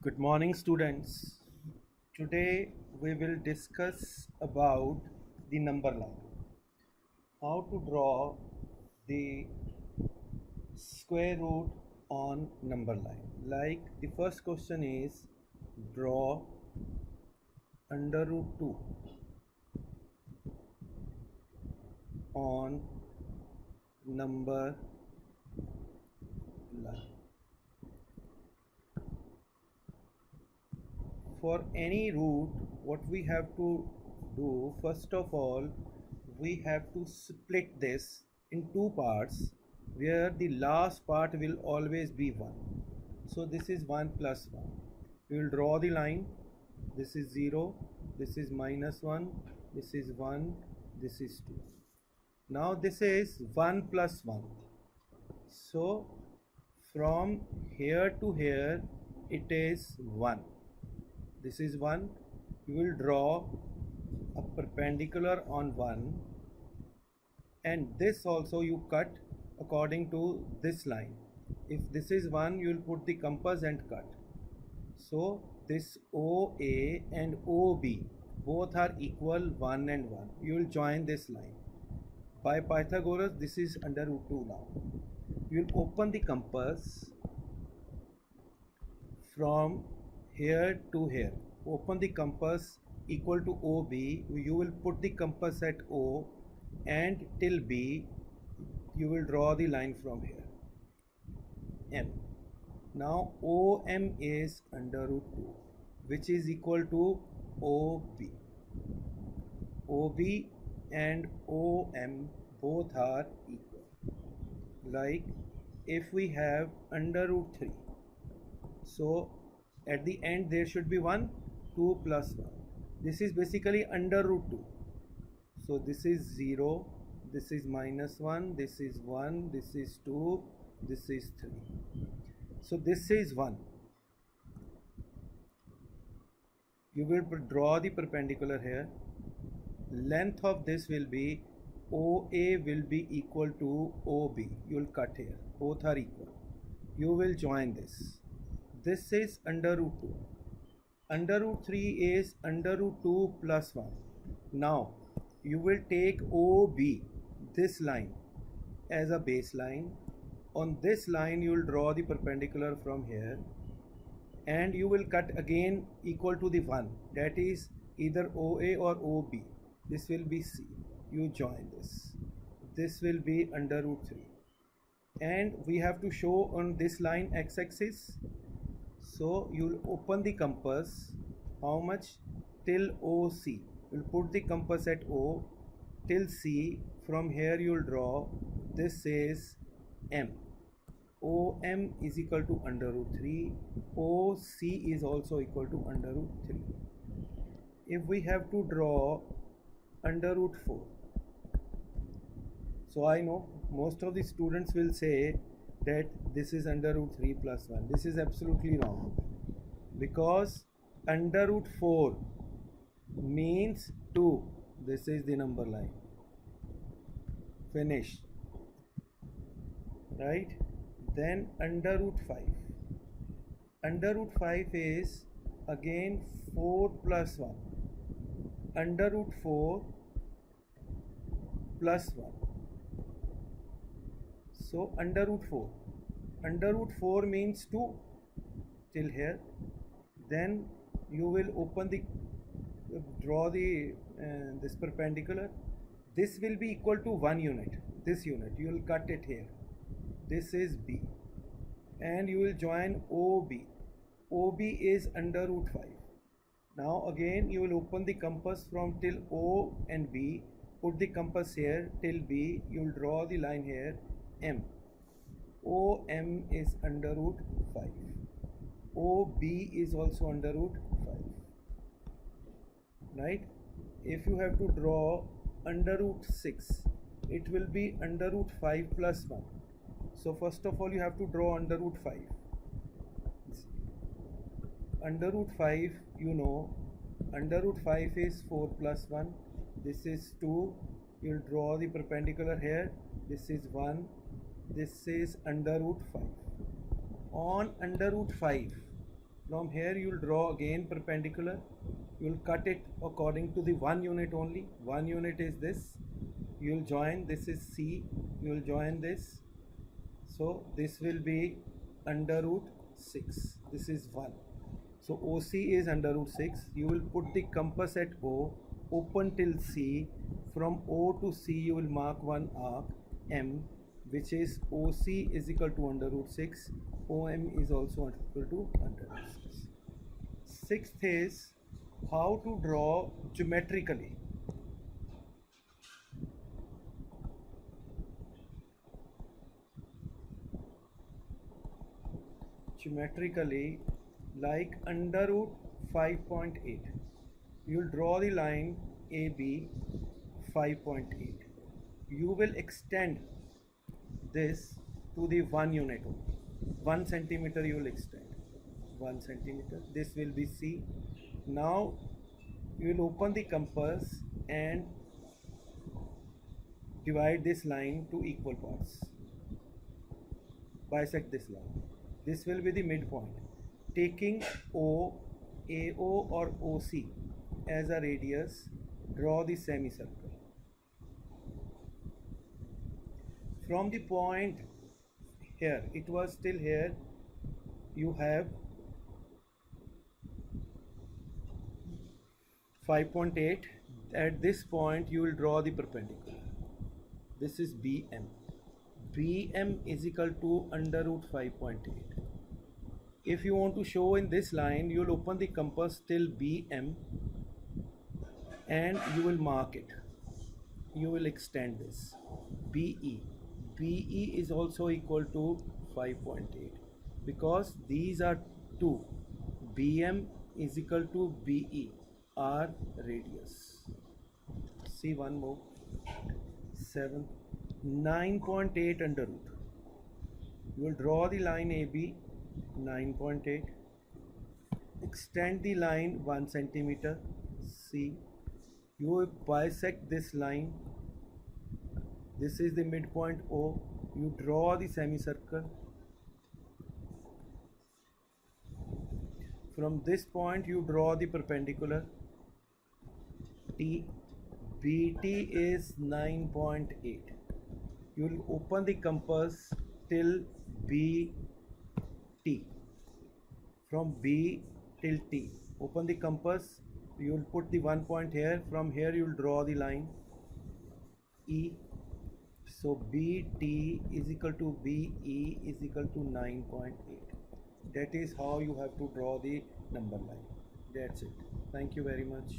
Good morning, students. Today we will discuss about the number line. How to draw the square root on number line. Like the first question is draw under root 2 on number line. For any root, what we have to do, first of all, we have to split this in two parts where the last part will always be 1. So this is 1 plus 1. We will draw the line. This is 0, this is minus 1, this is 1, this is 2. Now this is 1 plus 1. So from here to here it is 1. This is 1. You will draw a perpendicular on 1, and this also you cut according to this line. If this is 1, you will put the compass and cut. So this OA and OB both are equal 1 and 1. You will join this line. By Pythagoras, this is under root 2 now. You will open the compass from here to here. Open the compass equal to OB. You will put the compass at O, and till B you will draw the line from here, M. Now OM is under root 2, which is equal to OB. OB and OM both are equal. Like if we have under root 3, so at the end there should be 1, 2 plus 1. This is basically under root 2. So this is 0, this is minus 1, this is 1, this is 2, this is 3. So this is 1. You will draw the perpendicular here. Length of this will be OA will be equal to OB. You will cut here. Both are equal. You will join this. This is under root 2. Under root 3 is under root 2 plus 1. Now you will take OB, this line, as a baseline. On this line you will draw the perpendicular from here, and you will cut again equal to the 1. That is either OA or OB. This will be C. You join this. This will be under root 3. And we have to show on this line x-axis. So you will open the compass. How much? Till OC. You will put the compass at O till C. From here you will draw. This is M. OM is equal to under root 3. OC is also equal to under root 3. If we have to draw under root 4, so I know most of the students will say that this is under root 3 plus 1. This is absolutely wrong, because under root 4 means 2. This is the number line. Finish. Right? Then under root 5. Under root 5 is again 4 plus 1. Under root 4 plus 1. So under root 4. Under root 4 means 2 till here. Then you will open the draw the this perpendicular. This will be equal to 1 unit. This unit you will cut it here. This is B, and you will join OB. OB is under root 5. Now again you will open the compass from till O and B. Put the compass here till B. You will draw the line here, M. OM is under root 5. OB is also under root 5. Right? If you have to draw under root 6, it will be under root 5 plus 1. So first of all you have to draw under root 5. Under root 5, you know, under root 5 is 4 plus 1. This is 2. You will draw the perpendicular here. This is 1. This is under root 5. On under root 5, From here you will draw again perpendicular. You will cut it according to the 1 unit only. 1 unit is this. You will join, this is C. You will join this. So this will be under root 6. This is 1. So OC is under root 6. You will put the compass at O, open till C. From O to C you will mark one arc M, which is OC is equal to under root 6. OM is also equal to under root 6. Sixth is how to draw geometrically. Geometrically, like under root 5.8. You will draw the line AB 5.8. You will extend this to the 1 unit only. 1 centimeter you will extend. 1 centimeter. This will be C. Now you will open the compass and divide this line to equal parts. Bisect this line. This will be the midpoint. Taking O, AO or OC as a radius, draw the semicircle. From the point here, it was still here, you have 5.8. At this point you will draw the perpendicular. This is BM. BM is equal to under root 5.8. If you want to show in this line, you will open the compass till BM and you will mark it. You will extend this. BE. BE is also equal to 5.8 because these are two. BM is equal to BE, are radius. See one more. 7. 9.8 under root. You will draw the line AB 9.8. Extend the line 1 centimeter. C. You will bisect this line. This is the midpoint O. You draw the semicircle. From this point you draw the perpendicular. T. BT is 9.8. You will open the compass till BT. From B till T. Open the compass. You will put the 1 point here. From here you will draw the line E. So BT is equal to BE is equal to 9.8. That is how you have to draw the number line. That's it. Thank you very much.